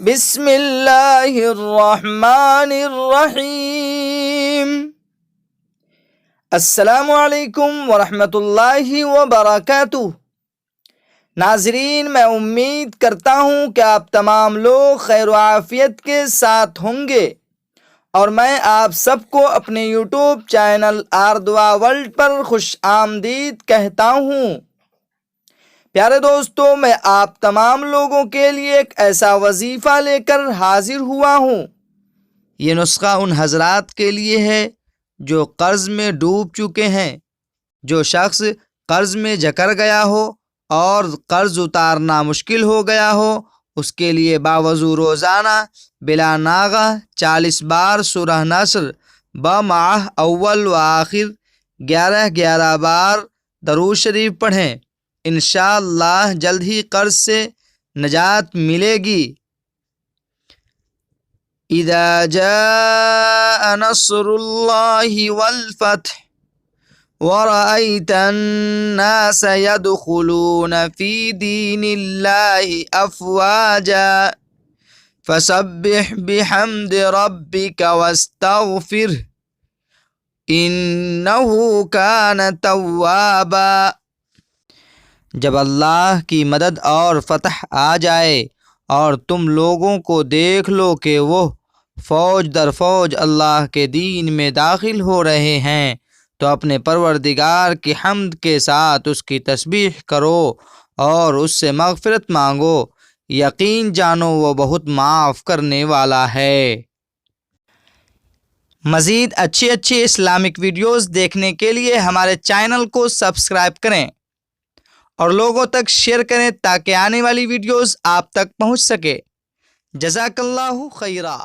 بسم اللہ الرحمن الرحیم۔ السلام علیکم ورحمۃ اللہ وبرکاتہ۔ ناظرین، میں امید کرتا ہوں کہ آپ تمام لوگ خیر و عافیت کے ساتھ ہوں گے، اور میں آپ سب کو اپنے یوٹیوب چینل آردعا ورلڈ پر خوش آمدید کہتا ہوں۔ پیارے دوستو، میں آپ تمام لوگوں کے لیے ایک ایسا وظیفہ لے کر حاضر ہوا ہوں۔ یہ نسخہ ان حضرات کے لیے ہے جو قرض میں ڈوب چکے ہیں۔ جو شخص قرض میں جکڑ گیا ہو اور قرض اتارنا مشکل ہو گیا ہو، اس کے لیے باوضو روزانہ بلا ناغہ 40 بار سورہ نصر بمعہ اول و آخر 11 بار درود شریف پڑھیں۔ انشاءاللہ جلد ہی قرض سے نجات ملے گی۔ اذا جاء نصر اللہ والفتح ورأيت الناس يدخلون في دين الله أفواجا فسبح بحمد ربك واستغفره إنه كان توابا۔ جب اللہ کی مدد اور فتح آ جائے اور تم لوگوں کو دیکھ لو کہ وہ فوج در فوج اللہ کے دین میں داخل ہو رہے ہیں، تو اپنے پروردگار کی حمد کے ساتھ اس کی تسبیح کرو اور اس سے مغفرت مانگو، یقین جانو وہ بہت معاف کرنے والا ہے۔ مزید اچھی اسلامک ویڈیوز دیکھنے کے لیے ہمارے چینل کو سبسکرائب کریں اور لوگوں تک شیئر کریں تاکہ آنے والی ویڈیوز آپ تک پہنچ سکے۔ جزاک اللہ خیرہ۔